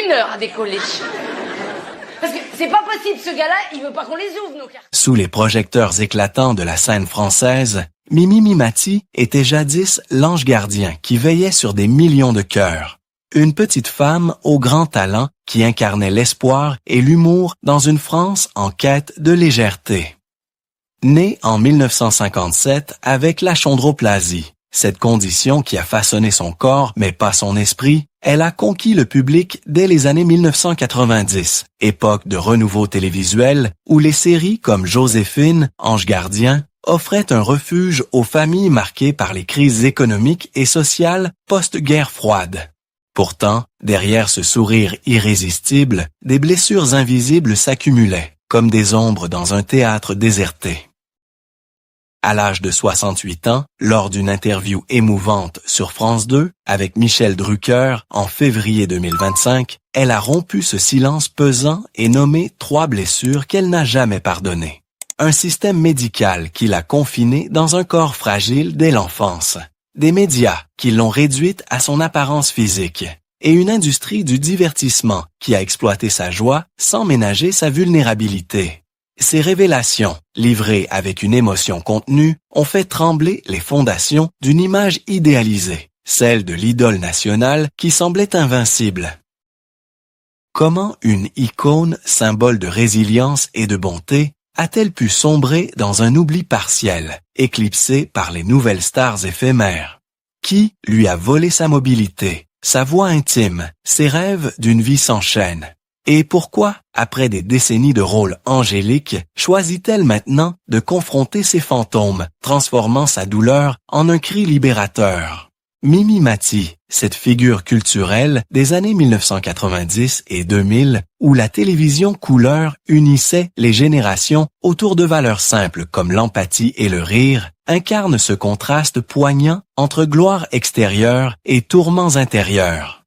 1 heure à décoller. Parce que c'est pas possible, ce gars-là, il veut pas qu'on les ouvre, nos cartes. Sous les projecteurs éclatants de la scène française, Mimi Mimati était jadis l'ange gardien qui veillait sur des millions de cœurs. Une petite femme au grand talent qui incarnait l'espoir et l'humour dans une France en quête de légèreté. Née en 1957 avec l'achondroplasie, cette condition qui a façonné son corps mais pas son esprit, elle a conquis le public dès les années 1990, époque de renouveau télévisuel où les séries comme Joséphine, Ange gardien, offraient un refuge aux familles marquées par les crises économiques et sociales post-guerre froide. Pourtant, derrière ce sourire irrésistible, des blessures invisibles s'accumulaient, comme des ombres dans un théâtre déserté. À l'âge de 68 ans, lors d'une interview émouvante sur France 2 avec Michel Drucker en février 2025, elle a rompu ce silence pesant et nommé 3 blessures qu'elle n'a jamais pardonnées. Un système médical qui l'a confinée dans un corps fragile dès l'enfance. Des médias qui l'ont réduite à son apparence physique, et une industrie du divertissement qui a exploité sa joie sans ménager sa vulnérabilité. Ces révélations, livrées avec une émotion contenue, ont fait trembler les fondations d'une image idéalisée, celle de l'idole nationale qui semblait invincible. Comment une icône, symbole de résilience et de bonté, a-t-elle pu sombrer dans un oubli partiel, éclipsée par les nouvelles stars éphémères? Qui lui a volé sa mobilité, sa voix intime, ses rêves d'une vie sans chaîne? Et pourquoi, après des décennies de rôles angéliques, choisit-elle maintenant de confronter ses fantômes, transformant sa douleur en un cri libérateur? Mimi Mati, cette figure culturelle des années 1990 et 2000 où la télévision couleur unissait les générations autour de valeurs simples comme l'empathie et le rire, incarne ce contraste poignant entre gloire extérieure et tourments intérieurs.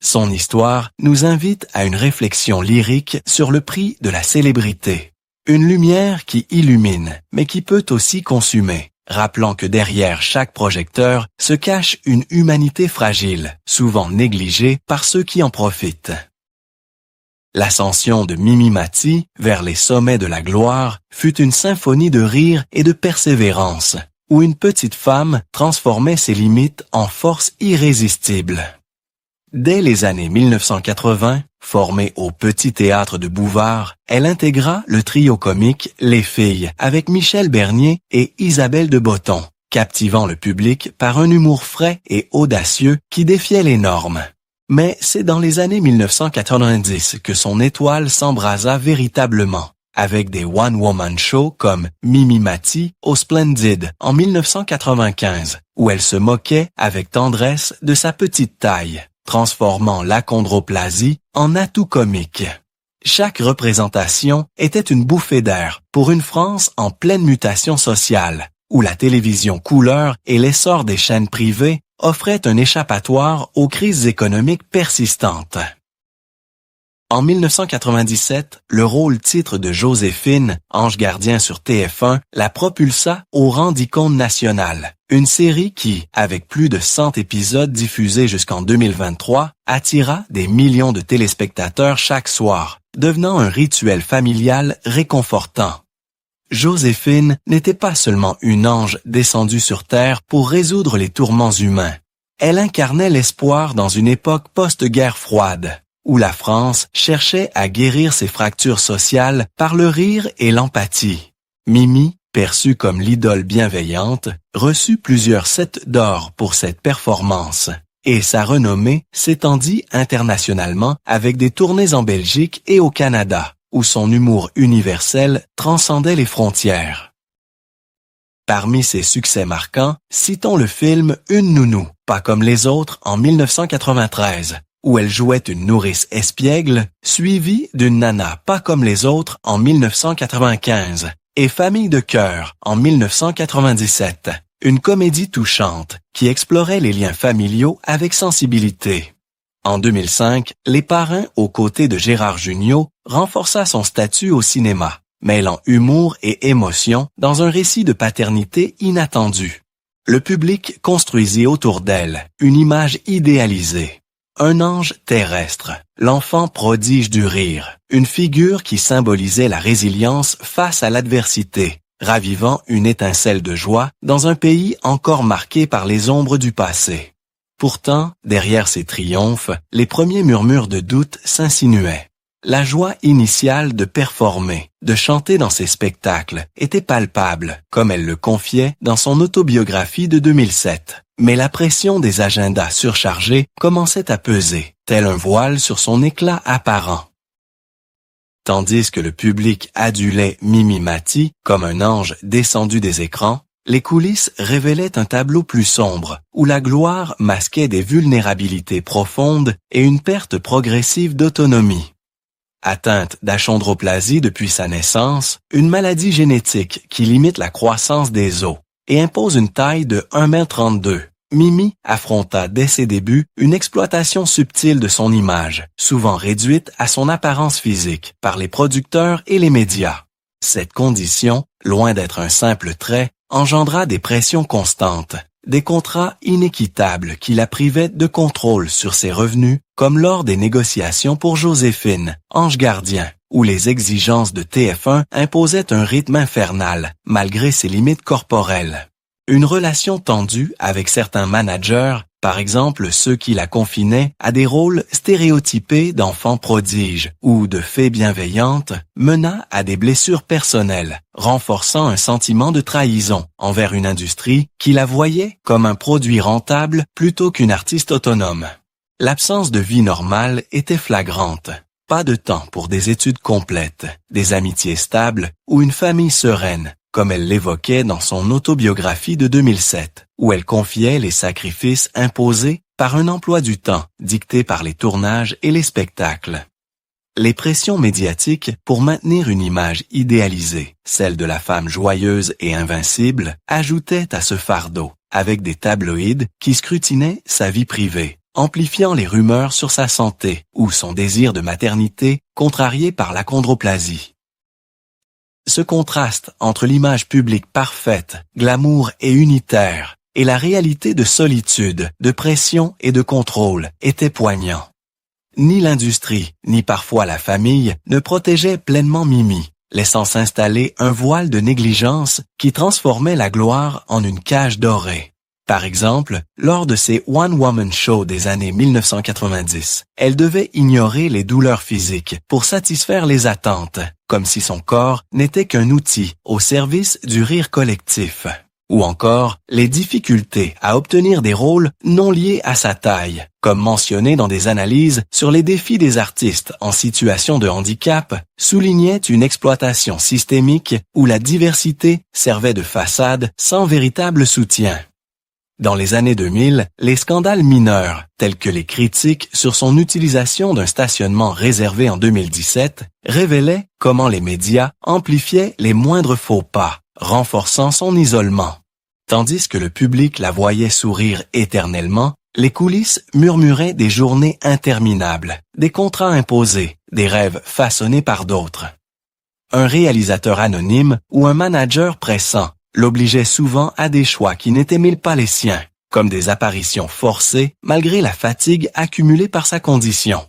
Son histoire nous invite à une réflexion lyrique sur le prix de la célébrité. Une lumière qui illumine, mais qui peut aussi consumer, rappelant que derrière chaque projecteur se cache une humanité fragile, souvent négligée par ceux qui en profitent. L'ascension de Mimi Mati vers les sommets de la gloire fut une symphonie de rire et de persévérance, où une petite femme transformait ses limites en force irrésistible. Dès les années 1980, formée au Petit Théâtre de Bouvard, elle intégra le trio comique Les Filles avec Michel Bernier et Isabelle de Botton, captivant le public par un humour frais et audacieux qui défiait les normes. Mais c'est dans les années 1990 que son étoile s'embrasa véritablement, avec des one-woman shows comme Mimi Mati au Splendid en 1995, où elle se moquait avec tendresse de sa petite taille, transformant l'achondroplasie en atout comique. Chaque représentation était une bouffée d'air pour une France en pleine mutation sociale, où la télévision couleur et l'essor des chaînes privées offraient un échappatoire aux crises économiques persistantes. En 1997, le rôle titre de Joséphine, Ange gardien sur TF1, la propulsa au rang d'icône nationale. Une série qui, avec plus de 100 épisodes diffusés jusqu'en 2023, attira des millions de téléspectateurs chaque soir, devenant un rituel familial réconfortant. Joséphine n'était pas seulement une ange descendue sur Terre pour résoudre les tourments humains. Elle incarnait l'espoir dans une époque post-guerre froide, où la France cherchait à guérir ses fractures sociales par le rire et l'empathie. Mimi, perçue comme l'idole bienveillante, reçut plusieurs sets d'or pour cette performance, et sa renommée s'étendit internationalement avec des tournées en Belgique et au Canada, où son humour universel transcendait les frontières. Parmi ses succès marquants, citons le film Une nounou, pas comme les autres en 1993, où elle jouait une nourrice espiègle, suivie d'une nana pas comme les autres en 1995, et Famille de cœur en 1997, une comédie touchante qui explorait les liens familiaux avec sensibilité. En 2005, Les Parrains aux côtés de Gérard Jugnot renforça son statut au cinéma, mêlant humour et émotion dans un récit de paternité inattendu. Le public construisit autour d'elle une image idéalisée. un ange terrestre, l'enfant prodige du rire, une figure qui symbolisait la résilience face à l'adversité, ravivant une étincelle de joie dans un pays encore marqué par les ombres du passé. Pourtant, derrière ces triomphes, les premiers murmures de doute s'insinuaient. La joie initiale de performer, de chanter dans ses spectacles, était palpable, comme elle le confiait dans son autobiographie de 2007. Mais la pression des agendas surchargés commençait à peser, tel un voile sur son éclat apparent. Tandis que le public adulait Mimi Mati comme un ange descendu des écrans, les coulisses révélaient un tableau plus sombre, où la gloire masquait des vulnérabilités profondes et une perte progressive d'autonomie. Atteinte d'achondroplasie depuis sa naissance, une maladie génétique qui limite la croissance des os et impose une taille de 1,32 m, Mimi affronta dès ses débuts une exploitation subtile de son image, souvent réduite à son apparence physique par les producteurs et les médias. Cette condition, loin d'être un simple trait, engendra des pressions constantes, des contrats inéquitables qui la privaient de contrôle sur ses revenus, comme lors des négociations pour Joséphine, Ange Gardien, où les exigences de TF1 imposaient un rythme infernal, malgré ses limites corporelles. Une relation tendue avec certains managers, par exemple ceux qui la confinaient à des rôles stéréotypés d'enfants prodiges ou de fées bienveillantes, mena à des blessures personnelles, renforçant un sentiment de trahison envers une industrie qui la voyait comme un produit rentable plutôt qu'une artiste autonome. L'absence de vie normale était flagrante. Pas de temps pour des études complètes, des amitiés stables ou une famille sereine, comme elle l'évoquait dans son autobiographie de 2007, où elle confiait les sacrifices imposés par un emploi du temps dicté par les tournages et les spectacles. Les pressions médiatiques pour maintenir une image idéalisée, celle de la femme joyeuse et invincible, ajoutaient à ce fardeau, avec des tabloïds qui scrutinaient sa vie privée, amplifiant les rumeurs sur sa santé ou son désir de maternité contrarié par l'achondroplasie. Ce contraste entre l'image publique parfaite, glamour et unitaire, et la réalité de solitude, de pression et de contrôle était poignant. Ni l'industrie, ni parfois la famille ne protégeaient pleinement Mimi, laissant s'installer un voile de négligence qui transformait la gloire en une cage dorée. Par exemple, lors de ses one-woman shows des années 1990, elle devait ignorer les douleurs physiques pour satisfaire les attentes, comme si son corps n'était qu'un outil au service du rire collectif. Ou encore, les difficultés à obtenir des rôles non liés à sa taille, comme mentionné dans des analyses sur les défis des artistes en situation de handicap, soulignaient une exploitation systémique où la diversité servait de façade sans véritable soutien. Dans les années 2000, les scandales mineurs, tels que les critiques sur son utilisation d'un stationnement réservé en 2017, révélaient comment les médias amplifiaient les moindres faux pas, renforçant son isolement. Tandis que le public la voyait sourire éternellement, les coulisses murmuraient des journées interminables, des contrats imposés, des rêves façonnés par d'autres. Un réalisateur anonyme ou un manager pressant l'obligeait souvent à des choix qui n'étaient mille pas les siens, comme des apparitions forcées malgré la fatigue accumulée par sa condition.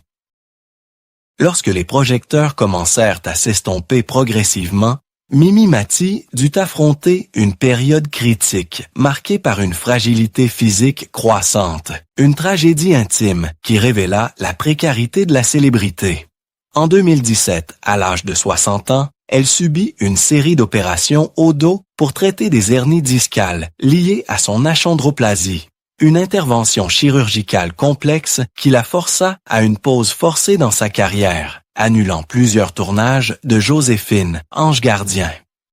Lorsque les projecteurs commencèrent à s'estomper progressivement, Mimi Mati dut affronter une période critique, marquée par une fragilité physique croissante, une tragédie intime qui révéla la précarité de la célébrité. En 2017, à l'âge de 60 ans, elle subit une série d'opérations au dos pour traiter des hernies discales liées à son achondroplasie. Une intervention chirurgicale complexe qui la força à une pause forcée dans sa carrière, annulant plusieurs tournages de Joséphine, Ange Gardien.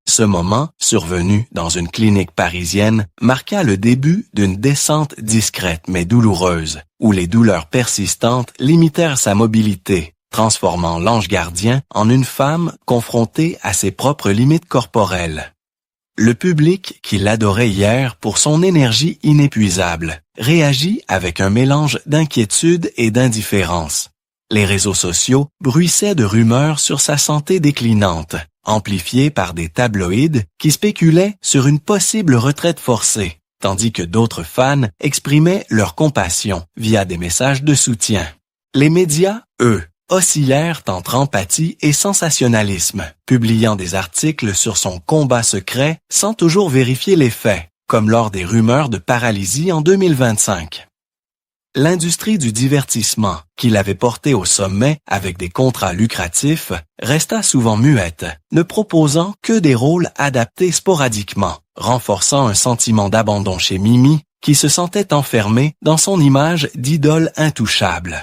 Ce moment, survenu dans une clinique parisienne, marqua le début d'une descente discrète mais douloureuse, où les douleurs persistantes limitèrent sa mobilité, transformant l'ange gardien en une femme confrontée à ses propres limites corporelles. Le public, qui l'adorait hier pour son énergie inépuisable, réagit avec un mélange d'inquiétude et d'indifférence. Les réseaux sociaux bruissaient de rumeurs sur sa santé déclinante, amplifiées par des tabloïds qui spéculaient sur une possible retraite forcée, tandis que d'autres fans exprimaient leur compassion via des messages de soutien. Les médias, eux, oscillèrent entre empathie et sensationnalisme, publiant des articles sur son combat secret sans toujours vérifier les faits, comme lors des rumeurs de paralysie en 2025. L'industrie du divertissement, qui l'avait porté au sommet avec des contrats lucratifs, resta souvent muette, ne proposant que des rôles adaptés sporadiquement, renforçant un sentiment d'abandon chez Mimi, qui se sentait enfermée dans son image d'idole intouchable.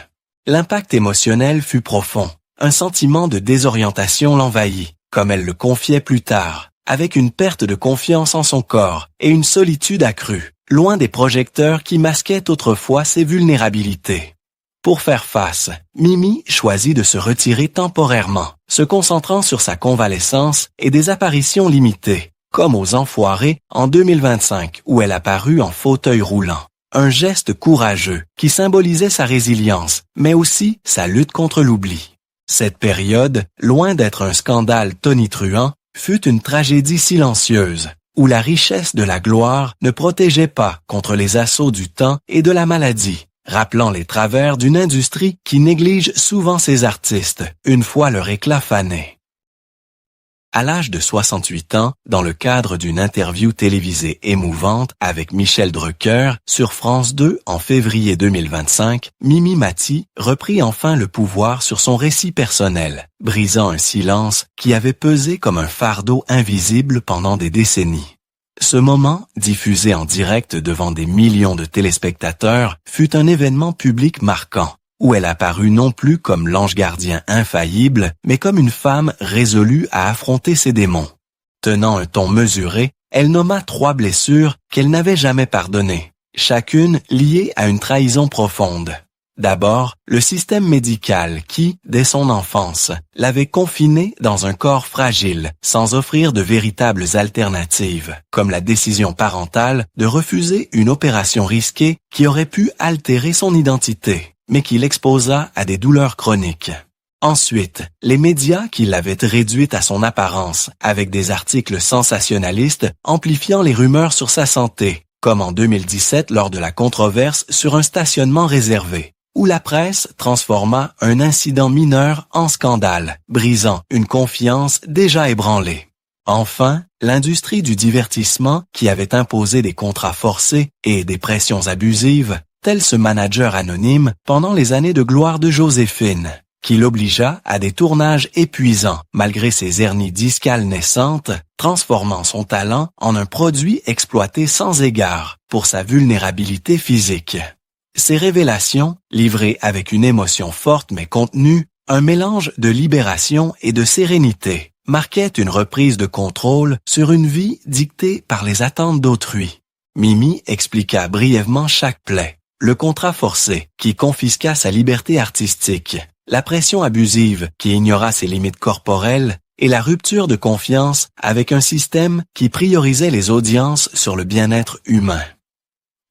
L'impact émotionnel fut profond. Un sentiment de désorientation l'envahit, comme elle le confiait plus tard, avec une perte de confiance en son corps et une solitude accrue, loin des projecteurs qui masquaient autrefois ses vulnérabilités. Pour faire face, Mimi choisit de se retirer temporairement, se concentrant sur sa convalescence et des apparitions limitées, comme aux Enfoirés en 2025 où elle apparut en fauteuil roulant. Un geste courageux qui symbolisait sa résilience, mais aussi sa lutte contre l'oubli. Cette période, loin d'être un scandale tonitruant, fut une tragédie silencieuse, où la richesse de la gloire ne protégeait pas contre les assauts du temps et de la maladie, rappelant les travers d'une industrie qui néglige souvent ses artistes, une fois leur éclat fané. À l'âge de 68 ans, dans le cadre d'une interview télévisée émouvante avec Michel Drucker sur France 2 en février 2025, Mimi Mati reprit enfin le pouvoir sur son récit personnel, brisant un silence qui avait pesé comme un fardeau invisible pendant des décennies. Ce moment, diffusé en direct devant des millions de téléspectateurs, fut un événement public marquant, où elle apparut non plus comme l'ange gardien infaillible, mais comme une femme résolue à affronter ses démons. Tenant un ton mesuré, elle nomma 3 blessures qu'elle n'avait jamais pardonnées, chacune liée à une trahison profonde. D'abord, le système médical qui, dès son enfance, l'avait confinée dans un corps fragile, sans offrir de véritables alternatives, comme la décision parentale de refuser une opération risquée qui aurait pu altérer son identité, mais qui l'exposa à des douleurs chroniques. Ensuite, les médias qui l'avaient réduite à son apparence, avec des articles sensationnalistes amplifiant les rumeurs sur sa santé, comme en 2017 lors de la controverse sur un stationnement réservé, où la presse transforma un incident mineur en scandale, brisant une confiance déjà ébranlée. Enfin, l'industrie du divertissement qui avait imposé des contrats forcés et des pressions abusives, tel ce manager anonyme pendant les années de gloire de Joséphine, qui l'obligea à des tournages épuisants malgré ses hernies discales naissantes, transformant son talent en un produit exploité sans égard pour sa vulnérabilité physique. Ces révélations, livrées avec une émotion forte mais contenue, un mélange de libération et de sérénité, marquaient une reprise de contrôle sur une vie dictée par les attentes d'autrui. Mimi expliqua brièvement chaque plaie. Le contrat forcé, qui confisqua sa liberté artistique, la pression abusive, qui ignora ses limites corporelles, et la rupture de confiance avec un système qui priorisait les audiences sur le bien-être humain.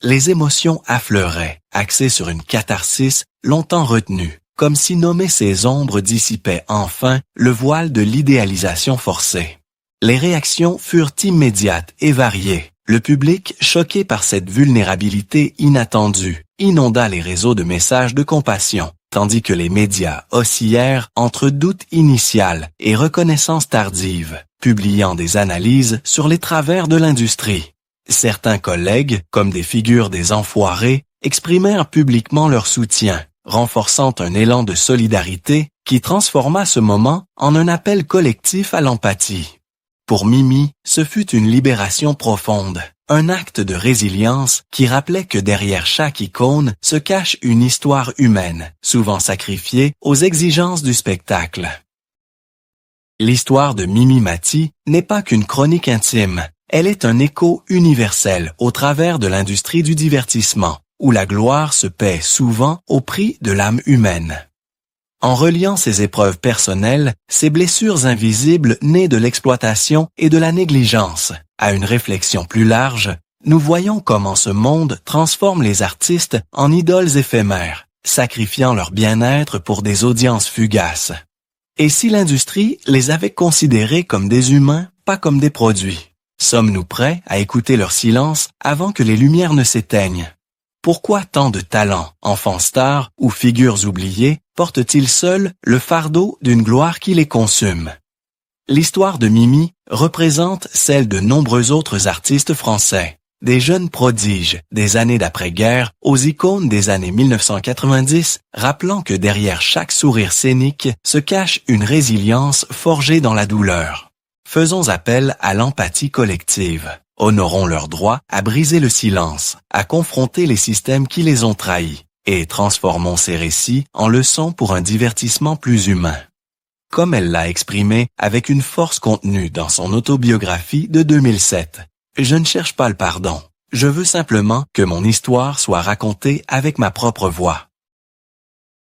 Les émotions affleuraient, axées sur une catharsis longtemps retenue, comme si nommer ces ombres dissipait enfin le voile de l'idéalisation forcée. Les réactions furent immédiates et variées. Le public, choqué par cette vulnérabilité inattendue, inonda les réseaux de messages de compassion, tandis que les médias oscillèrent entre doute initial et reconnaissance tardive, publiant des analyses sur les travers de l'industrie. Certains collègues, comme des figures des Enfoirés, exprimèrent publiquement leur soutien, renforçant un élan de solidarité qui transforma ce moment en un appel collectif à l'empathie. Pour Mimi, ce fut une libération profonde, un acte de résilience qui rappelait que derrière chaque icône se cache une histoire humaine, souvent sacrifiée aux exigences du spectacle. L'histoire de Mimi Mati n'est pas qu'une chronique intime, elle est un écho universel au travers de l'industrie du divertissement, où la gloire se paie souvent au prix de l'âme humaine. En reliant ses épreuves personnelles, ses blessures invisibles nées de l'exploitation et de la négligence, à une réflexion plus large, nous voyons comment ce monde transforme les artistes en idoles éphémères, sacrifiant leur bien-être pour des audiences fugaces. Et si l'industrie les avait considérés comme des humains, pas comme des produits? Sommes-nous prêts à écouter leur silence avant que les lumières ne s'éteignent? Pourquoi tant de talents, enfants stars ou figures oubliées, portent-ils seuls le fardeau d'une gloire qui les consume? L'histoire de Mimi représente celle de nombreux autres artistes français. Des jeunes prodiges des années d'après-guerre aux icônes des années 1990, rappelant que derrière chaque sourire scénique se cache une résilience forgée dans la douleur. Faisons appel à l'empathie collective. Honorons leur droit à briser le silence, à confronter les systèmes qui les ont trahis, et transformons ces récits en leçons pour un divertissement plus humain. Comme elle l'a exprimé avec une force contenue dans son autobiographie de 2007. Je ne cherche pas le pardon. Je veux simplement que mon histoire soit racontée avec ma propre voix.